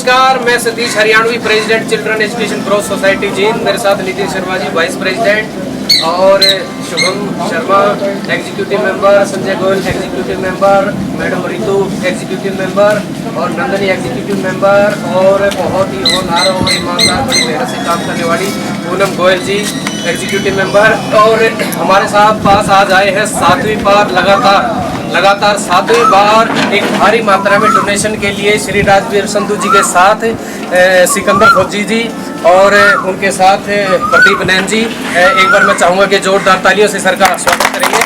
नमस्कार, मैं Satish Haryanvi, president children education growth society Jind. मेरे साथ नितिन शर्मा जी वाइस प्रेसिडेंट और Shubham Sharma executive member, Sanjay Goyal executive member, madam Ritu executive member और नंदनी एग्जीक्यूटिव मेंबर और बहुत ही होनहार और ईमानदार बड़ी मेहनत से काम करने वाली पूनम गोयल जी एग्जीक्यूटिव मेंबर। और हमारे साथ पास आज आए हैं 7वीं बार लगातार 7वीं बार एक भारी मात्रा में डोनेशन के लिए श्री राजवीर संधू जी के साथ सिकंदर फौजी जी और उनके साथ प्रदीप नैन जी। एक बार मैं चाहूँगा कि जोरदार तालियों से सर का स्वागत करेंगे,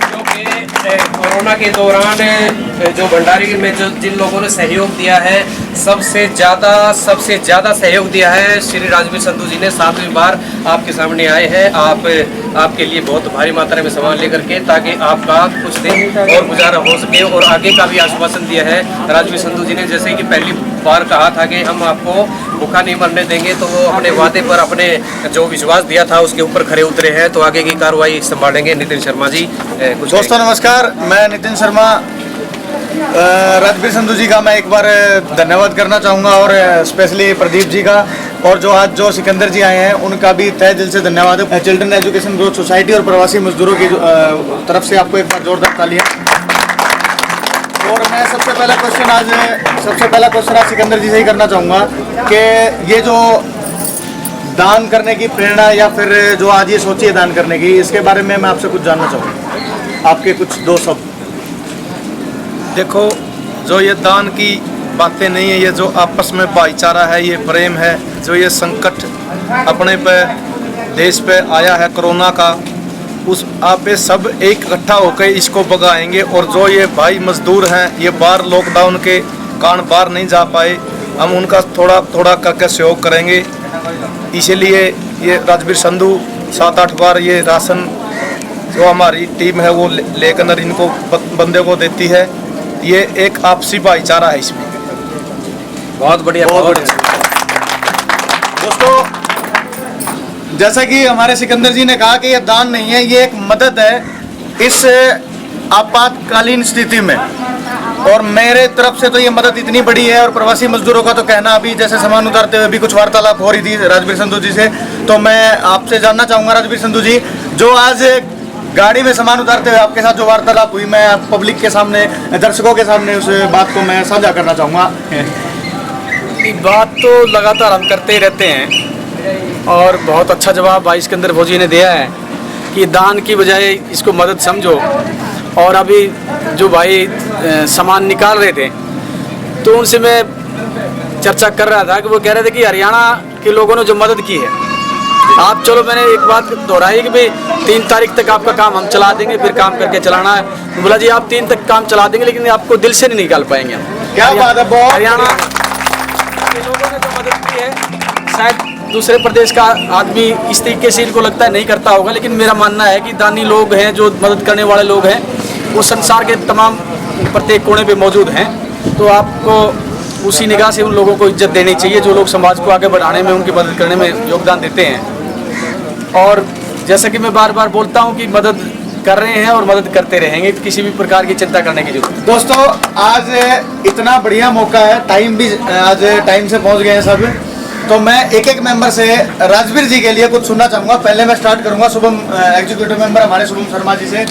क्योंकि कोरोना के दौरान जो भंडारी में जो जिन लोगों ने सहयोग दिया है सबसे ज़्यादा सहयोग दिया है श्री राजवीर संधू जी ने। 7वीं बार आपके सामने आए हैं, आपके लिए बहुत भारी मात्रा में सामान लेकर के, ताकि आपका कुछ दिन और गुजारा हो सके। और आगे का भी आश्वासन दिया है राजवीर संधू जी ने, जैसे कि पहली बार कहा था कि हम आपको भूखा नहीं मरने देंगे, तो वो अपने वादे पर अपने जो विश्वास दिया था उसके ऊपर खरे उतरे हैं। तो आगे की कार्रवाई संभालेंगे नितिन शर्मा जी। कुछ दोस्तों नमस्कार, मैं नितिन शर्मा राजवीर संधू जी का मैं एक बार धन्यवाद करना चाहूँगा और स्पेशली प्रदीप जी का, और जो सिकंदर जी आए हैं उनका भी तहे दिल से धन्यवाद है। चिल्ड्रन एजुकेशन ग्रोथ सोसाइटी और प्रवासी मजदूरों की तरफ से आपको एक बार जोरदार तालियां। और मैं सबसे पहला क्वेश्चन आज सिकंदर जी से ही करना चाहूँगा कि ये जो दान करने की प्रेरणा या फिर जो आज ये सोची है दान करने की, इसके बारे में मैं आपसे कुछ जानना चाहूँगा, आपके कुछ दो शब्द। देखो, जो ये दान की बातें नहीं है, ये जो आपस में भाईचारा है, ये प्रेम है, जो ये संकट अपने पे देश पे आया है कोरोना का, उस आप पे सब एक इकट्ठा होकर इसको भगाएंगे। और जो ये भाई मजदूर हैं, ये बाहर लॉकडाउन के कारण बाहर नहीं जा पाए, हम उनका थोड़ा थोड़ा करके सहयोग करेंगे। इसीलिए ये राजवीर संधू 7-8 बार ये राशन जो हमारी टीम है वो लेकर इनको बंदे को देती है। ये एक आपसी भाईचारा है इसमें। बहुत बढ़िया। दोस्तों, जैसा कि हमारे सिकंदर जी ने कहा कि ये दान नहीं है, ये एक मदद है इस आपातकालीन स्थिति में। और मेरे तरफ से तो ये मदद इतनी बड़ी है। और प्रवासी मजदूरों का तो कहना, अभी जैसे सामान उतारते हुए भी कुछ वार्तालाप हो रही थी राजवीर संधू जी से, तो मैं आपसे जानना चाहूँगा राजवीर संधू जी, जो आज गाड़ी में सामान उतारते हुए आपके साथ जो वार्तालाप हुई, मैं पब्लिक के सामने, दर्शकों के सामने उस बात को मैं साझा करना चाहूँगा। बात तो लगातार हम करते ही रहते हैं और बहुत अच्छा जवाब भाई सिकंदर फौजी ने दिया है कि दान की बजाय इसको मदद समझो। और अभी जो भाई सामान निकाल रहे थे तो उनसे मैं चर्चा कर रहा था कि वो कह रहे थे कि हरियाणा के लोगों ने जो मदद की है, आप चलो, मैंने एक बात दोहराई कि भाई 3 तारीख तक आपका काम हम चला देंगे, फिर काम करके चलाना है। तो बोला जी आप 3 तक काम चला देंगे, लेकिन आपको दिल से नहीं निकाल पाएंगे हम। क्या बात है, बहुत हरियाणा के लोगों ने जो मदद की है, शायद दूसरे प्रदेश का आदमी इस तरीके से इनको लगता है नहीं करता होगा, लेकिन मेरा मानना है कि दानी लोग हैं, जो मदद करने वाले लोग हैं, वो संसार के तमाम प्रत्येक कोने पे मौजूद हैं। तो आपको उसी निगाह से उन लोगों को इज्जत देनी चाहिए जो लोग समाज को आगे बढ़ाने में, उनकी मदद करने में योगदान देते हैं। और जैसा कि मैं बार बार बोलता हूँ कि मदद कर रहे हैं और मदद करते रहेंगे, किसी भी प्रकार की चिंता करने की जरूरत नहीं। दोस्तों, आज इतना बढ़िया मौका है, टाइम भी आज टाइम से पहुंच गए हैं सब, तो मैं एक मेंबर से राजवीर जी के लिए कुछ सुनना चाहूँगा। पहले मैं स्टार्ट करूँगा शुभम एग्जीक्यूटिव मेंबर हमारे शुभम शर्मा जी से।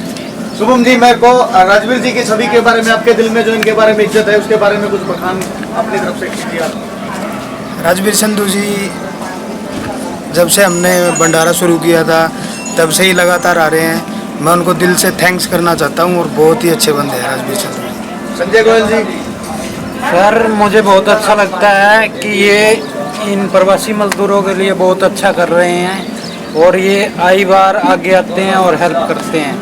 शुभम जी, मेरे को राजवीर जी के सभी के बारे में, आपके दिल में जो इनके बारे में इज्जत है, उसके बारे में कुछ बखान अपनी तरफ से कीजिए। राजवीर संधू जी जब से हमने भंडारा शुरू किया था तब से ही लगातार आ रहे हैं। मैं उनको दिल से थैंक्स करना चाहता हूँ और बहुत ही अच्छे बंदे हैं राजवीर संधू। संजय गोयल जी। सर, मुझे बहुत अच्छा लगता है कि ये इन प्रवासी मजदूरों के लिए बहुत अच्छा कर रहे हैं और ये आई बार आगे आते हैं और हेल्प करते हैं।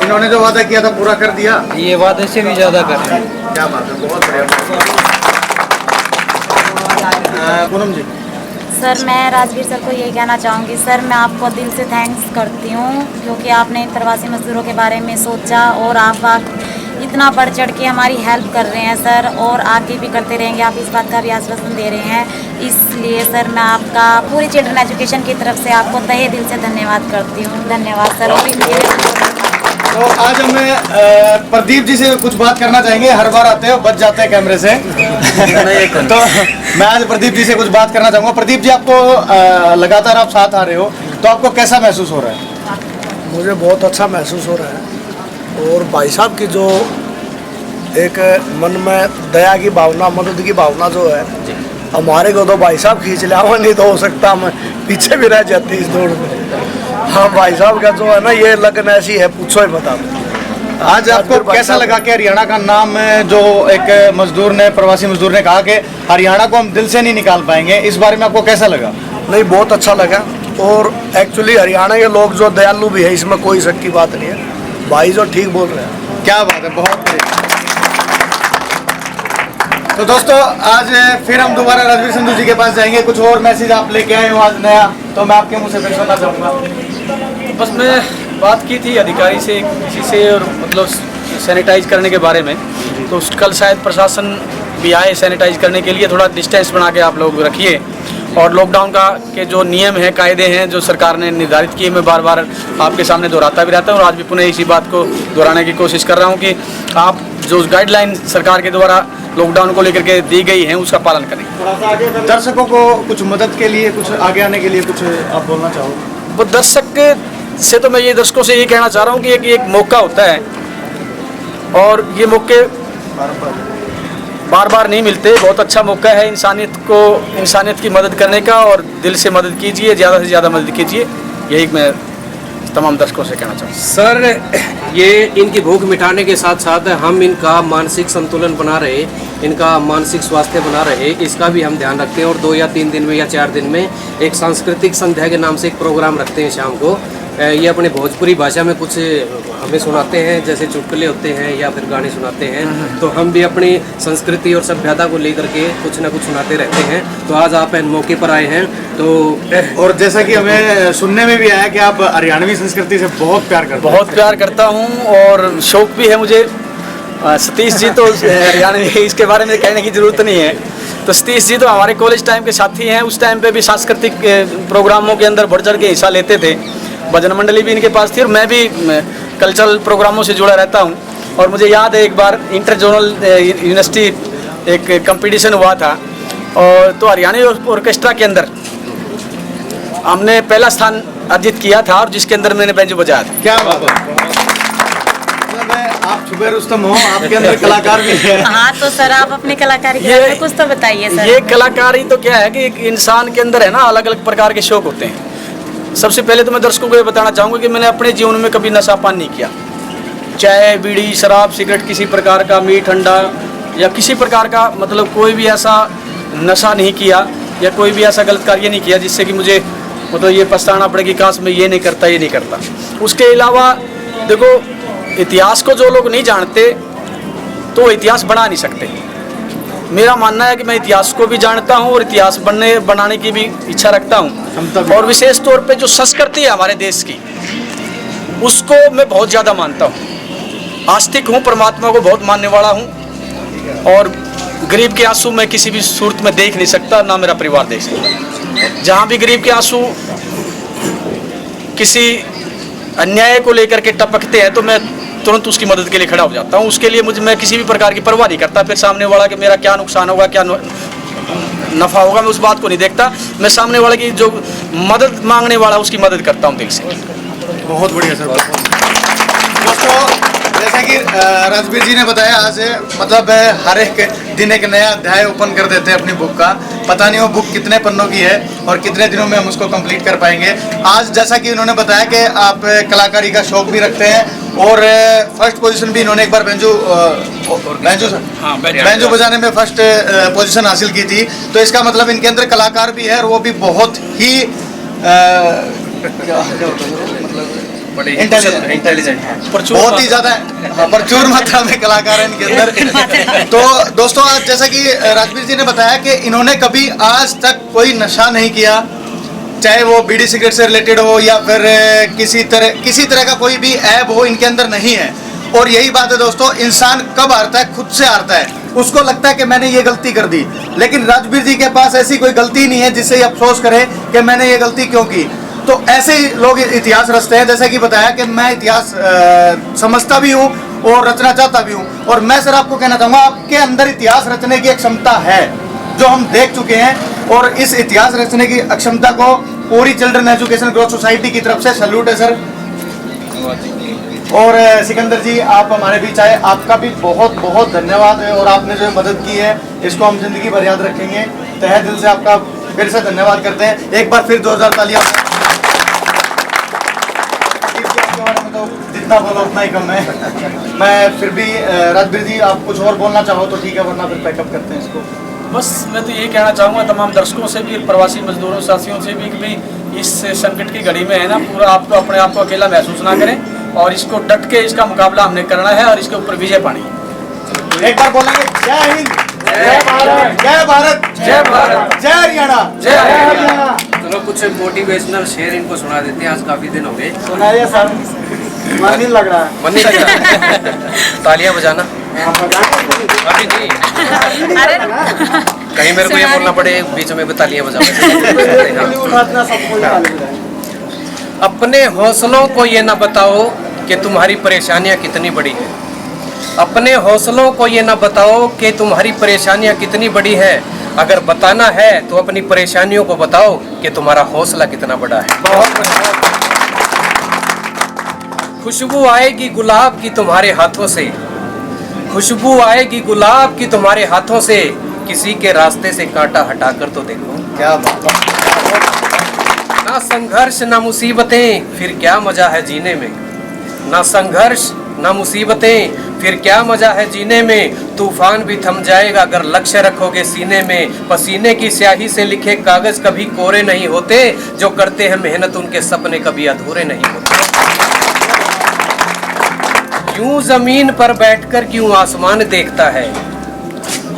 इन्होंने जो वादा किया था पूरा कर दिया, ये वादे से भी ज़्यादा कर रहे हैं। क्या बात है, बहुत बढ़िया। पूनम जी। सर, मैं राजवीर सर को यही कहना चाहूँगी, सर मैं आपको दिल से थैंक्स करती हूँ क्योंकि आपने इन प्रवासी मजदूरों के बारे में सोचा और आप इतना बढ़ चढ़ के हमारी हेल्प कर रहे हैं सर, और आगे भी करते रहेंगे। आप इस बात का भी आश्वासन दे रहे हैं, इसलिए सर मैं आपका पूरी चिल्ड्रन एजुकेशन की तरफ से आपको तहे दिल से धन्यवाद करती हूँ। धन्यवाद सर। और तो आज हम प्रदीप जी से कुछ बात करना चाहेंगे। हर बार आते हो बच जाते हैं कैमरे से तो मैं आज प्रदीप जी से कुछ बात करना चाहूँगा। प्रदीप जी, आपको लगातार आप साथ आ रहे हो, तो आपको कैसा महसूस हो रहा है? मुझे बहुत अच्छा महसूस हो रहा है। और भाई साहब की जो एक मन में दया की भावना, मदद की भावना जो है, हमारे को तो भाई साहब खींच लिया, नहीं तो हो सकता हम पीछे भी रह जाते इस दौड़ में। हाँ, भाई साहब का जो है ना, ये लगन ऐसी है, पूछो ही बता दो। आज आपको कैसा लगा कि हरियाणा का नाम जो एक मजदूर ने, प्रवासी मजदूर ने कहा कि हरियाणा को हम दिल से नहीं निकाल पाएंगे, इस बारे में आपको कैसा लगा? नहीं, बहुत अच्छा लगा। और एक्चुअली हरियाणा के लोग जो दयालु भी है, इसमें कोई शक की बात नहीं है। भाई जो ठीक बोल रहे हैं। क्या बात है, बहुत बढ़िया। तो दोस्तों, आज फिर हम दोबारा राजवीर संधू जी के पास जाएंगे। कुछ और मैसेज आप लेके आए हो आज नया, तो मैं आपके मुंह से फिर सुनना चाहूँगा। बस मैं बात की थी अधिकारी से किसी से, और मतलब सैनिटाइज करने के बारे में, तो कल शायद प्रशासन भी आए सैनिटाइज करने के लिए। थोड़ा डिस्टेंस बना के आप लोग रखिए। और लॉकडाउन का के जो नियम हैं, कायदे हैं जो सरकार ने निर्धारित किए, मैं बार बार आपके सामने दोहराता भी रहता हूँ और आज भी पुनः इसी बात को दोहराने की कोशिश कर रहा हूँ कि आप जो गाइडलाइन सरकार के द्वारा लॉकडाउन को लेकर के दी गई हैं, उसका पालन करें। दर्शकों को कुछ मदद के लिए, कुछ आगे आने के लिए कुछ आप बोलना चाहो? वो दर्शक से तो मैं ये दर्शकों से ये कहना चाह रहा हूँ कि एक मौका होता है और ये मौके बार बार नहीं मिलते। बहुत अच्छा मौका है इंसानियत की मदद करने का, और दिल से मदद कीजिए, ज़्यादा से ज़्यादा मदद कीजिए। यही मैं तमाम दर्शकों से कहना चाहूँगा। सर, ये इनकी भूख मिटाने के साथ साथ हम इनका मानसिक संतुलन बना रहे, इनका मानसिक स्वास्थ्य बना रहे, इसका भी हम ध्यान रखते हैं। और 2 या 3 दिन में या 4 दिन में एक सांस्कृतिक संध्या के नाम से एक प्रोग्राम रखते हैं शाम को। ये अपने भोजपुरी भाषा में कुछ हमें सुनाते हैं, जैसे चुटकुले होते हैं या फिर गाने सुनाते हैं। तो हम भी अपनी संस्कृति और सभ्यता को लेकर के कुछ ना कुछ सुनाते रहते हैं। तो आज आप इन मौके पर आए हैं। तो और जैसा कि हमें सुनने में भी आया कि आप हरियाणवी संस्कृति से बहुत प्यार करते हैं। बहुत प्यार करता हूँ और शौक भी है मुझे। सतीश जी तो हरियाणवी, इसके बारे में कहने की ज़रूरत नहीं है। तो सतीश जी तो हमारे कॉलेज टाइम के साथी हैं। उस टाइम पे भी सांस्कृतिक प्रोग्रामों के अंदर बढ़ चढ़ के हिस्सा लेते थे। भजन मंडली भी इनके पास थी और मैं भी कल्चरल प्रोग्रामों से जुड़ा रहता हूँ। और मुझे याद है एक बार इंटर जोनल यूनिवर्सिटी एक कंपटीशन हुआ था, और तो हरियाणवी ऑर्केस्ट्रा के अंदर हमने पहला स्थान अर्जित किया था, और जिसके अंदर मैंने बैंजो बजाया था। क्या बात है, आप छुपे रुस्तम हो, आपके अंदर कलाकार भी है। हाँ, तो सर आप अपनी कलाकारी के बारे में कुछ तो बताइए सर। ये कलाकारी तो क्या है कि एक इंसान के अंदर है ना, अलग अलग प्रकार के शौक होते हैं। सबसे पहले तो मैं दर्शकों को ये बताना चाहूँगा कि मैंने अपने जीवन में कभी नशा पान नहीं किया। चाय, बीड़ी, शराब, सिगरेट, किसी प्रकार का मीठ, ठंडा या किसी प्रकार का मतलब कोई भी ऐसा नशा नहीं किया, या कोई भी ऐसा गलत कार्य नहीं किया जिससे कि मुझे मतलब ये पछताना पड़े कि काश मैं ये नहीं करता। उसके अलावा देखो, इतिहास को जो लोग नहीं जानते तो वो इतिहास बना नहीं सकते। मेरा मानना है कि मैं इतिहास को भी जानता हूँ और इतिहास बनाने की भी इच्छा रखता हूँ। और विशेष तौर पे जो संस्कृति है हमारे देश की, उसको मैं बहुत ज़्यादा मानता हूँ। आस्तिक हूँ, परमात्मा को बहुत मानने वाला हूँ। और गरीब के आंसू मैं किसी भी सूरत में देख नहीं सकता, ना मेरा परिवार देख सकता। जहाँ भी गरीब के आंसू किसी अन्याय को लेकर के टपकते हैं तो मैं तुरंत उसकी मदद के लिए खड़ा हो जाता हूँ। उसके लिए मैं किसी भी प्रकार की परवाह नहीं करता। फिर सामने वाला कि मेरा क्या नुकसान होगा, क्या नफ़ा होगा, मैं उस बात को नहीं देखता। मैं सामने वाले की जो मदद मांगने वाला उसकी मदद करता हूँ दिल से। बहुत बढ़िया सर। दोस्तों, जैसा कि राजवीर जी ने बताया, आज मतलब हर एक दिन एक नया अध्याय ओपन कर देते हैं अपनी बुक का। पता नहीं वो बुक कितने पन्नों की है और कितने दिनों में हम उसको कंप्लीट कर पाएंगे। आज जैसा कि उन्होंने बताया कि आप कलाकारी का शौक भी रखते हैं, और फर्स्ट पोजीशन भी इन्होंने एक बार बैंजो बजाने में फर्स्ट पोजीशन हासिल की थी। तो इसका मतलब इनके अंदर कलाकार भी है, और वो भी बहुत ही इंटेलिजेंट, बहुत ही ज़्यादा प्रचुर मात्रा में कलाकार है इनके अंदर। तो दोस्तों, आज जैसा कि राजवीर जी ने बताया कि इन्होंने कभी आज तक कोई नशा नहीं किया, चाहे वो बीड़ी सिगरेट से रिलेटेड हो या फिर किसी तरह का कोई भी ऐब हो इनके अंदर नहीं है। और यही बात है दोस्तों, इंसान कब हारता है? खुद से हारता है। उसको लगता है कि मैंने ये गलती कर दी, लेकिन राजवीर जी के पास ऐसी कोई गलती नहीं है जिससे ये अफसोस करे कि मैंने ये गलती क्यों की। तो ऐसे ही लोग इतिहास रचते हैं। जैसे कि बताया कि मैं इतिहास समझता भी हूँ और रचना चाहता भी हूँ। और मैं सर आपको कहना चाहूँगा, आपके अंदर इतिहास रचने की एक क्षमता है जो हम देख चुके हैं। और इस इतिहास रचने की अक्षमता को पूरी चिल्ड्रन एजुकेशन ग्रोथ सोसाइटी की तरफ से सैल्यूट है सर। और सिकंदर जी, आप हमारे बीच आए, आपका भी बहुत बहुत धन्यवाद है। और आपने जो मदद की है इसको हम जिंदगी भर याद रखेंगे। तहे दिल से आपका फिर से धन्यवाद करते हैं। एक बार फिर 2000 तालियां। तो जितना बोलो उतना ही कम है। मैं फिर भी राजवीर जी, आप कुछ और बोलना चाहो तो ठीक है, वरना फिर पैकअप करते हैं इसको। बस मैं तो यही कहना चाहूँगा तमाम दर्शकों से भी, प्रवासी मजदूरों साथियों से भी कि भाई इस संकट की घड़ी में है ना, पूरा आपको अपने आप को अकेला महसूस ना करें और इसको डट के इसका मुकाबला हमने करना है और इसके ऊपर विजय पानी। एक बार बोलेंगे जय हिंद, जय भारत, जय भारत, जय भारत, जय हरियाणा, जय हरियाणा। चलो कुछ मोटिवेशनल शेर इनको सुना देते हैं, आज काफी दिन हो गए। सुनाइए सर, मन नहीं लग रहा है। मन नहीं लग रहा। तालियां बजाना अभी नहीं, कहीं मेरे को ये बोलना पड़े बीच में भी तालियां बजाओ। अपने हौसलों को ये ना बताओ कि तुम्हारी परेशानियां कितनी बड़ी है। अपने हौसलों को ये ना बताओ कि तुम्हारी परेशानियां कितनी बड़ी है। अगर बताना है तो अपनी परेशानियों को बताओ कि तुम्हारा हौसला कितना बड़ा है। खुशबू आएगी गुलाब की तुम्हारे हाथों से, खुशबू आएगी गुलाब की तुम्हारे हाथों से। किसी के रास्ते से कांटा हटाकर तो देखो। क्या बात। ना संघर्ष ना मुसीबतें, फिर क्या मजा है जीने में। ना संघर्ष ना मुसीबतें, फिर क्या मजा है जीने में। तूफान भी थम जाएगा अगर लक्ष्य रखोगे सीने में। पसीने की स्याही से लिखे कागज कभी कोरे नहीं होते। जो करते हैं मेहनत उनके सपने कभी अधूरे नहीं होते। यूं जमीन पर बैठकर क्यों आसमान देखता है,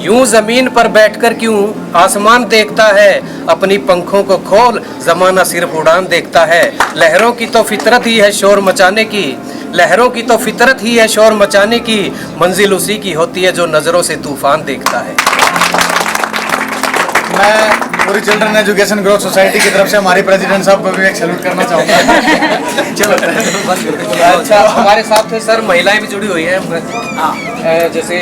यूं जमीन पर बैठकर क्यों आसमान देखता है। अपनी पंखों को खोल, जमाना सिर्फ उड़ान देखता है। लहरों की तो फितरत ही है शोर मचाने की, लहरों की तो फितरत ही है शोर मचाने की। मंजिल उसी की होती है जो नजरों से तूफान देखता है। मैं पूरी चिल्ड्रन एजुकेशन ग्रोथ सोसाइटी की तरफ से हमारे प्रेसिडेंट साहब को भी एक सैल्यूट करना चाहूँगा। चलो अच्छा, हमारे साथ सर महिलाएं भी जुड़ी हुई हैं। जैसे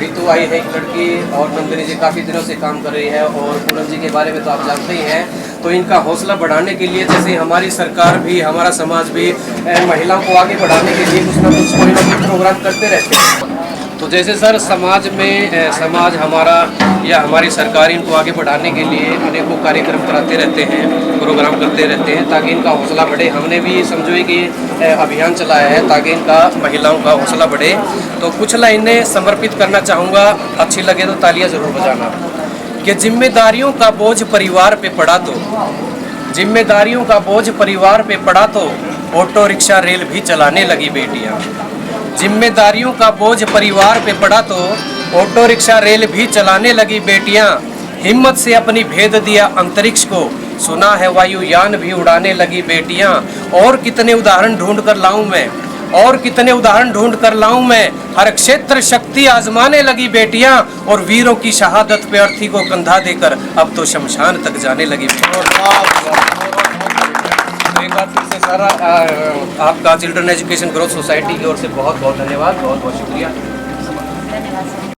रितु आई है एक लड़की, और नंदिनी जी काफ़ी दिनों से काम कर रही है। और पूनम जी के बारे में तो आप जानते ही हैं। तो इनका हौसला बढ़ाने के लिए जैसे हमारी सरकार भी, हमारा समाज भी महिलाओं को आगे बढ़ाने के लिए कुछ ना कुछ कोई ना कोई प्रोग्राम करते रहते हैं। तो जैसे सर समाज में समाज हमारा या हमारी सरकार इनको आगे बढ़ाने के लिए अनेकों कार्यक्रम कराते रहते हैं, प्रोग्राम करते रहते हैं ताकि इनका हौसला बढ़े। हमने भी समझो कि अभियान चलाया है ताकि इनका महिलाओं का हौसला बढ़े। तो कुछ लाइनें समर्पित करना चाहूँगा, अच्छी लगे तो तालियां ज़रूर बजाना। कि जिम्मेदारियों का बोझ परिवार पे पड़ा तो, जिम्मेदारियों का बोझ परिवार पे पड़ा तो ऑटो रिक्शा रेल भी चलाने लगी बेटियाँ। जिम्मेदारियों का बोझ परिवार पे पड़ा तो ऑटो रिक्शा रेल भी चलाने लगी बेटियां। हिम्मत से अपनी भेद दिया अंतरिक्ष को, सुना है वायुयान भी उड़ाने लगी बेटियां। और कितने उदाहरण ढूंढ कर लाऊं मैं, और कितने उदाहरण ढूंढ कर लाऊं मैं। हर क्षेत्र शक्ति आजमाने लगी बेटियां। और वीरों की शहादत पे अर्थी को कंधा देकर अब तो शमशान तक जाने लगी बेटियां। एक बार फिर से सर आपका चिल्ड्रन एजुकेशन ग्रोथ सोसाइटी की ओर से बहुत बहुत धन्यवाद, बहुत बहुत शुक्रिया। धन्यवाद।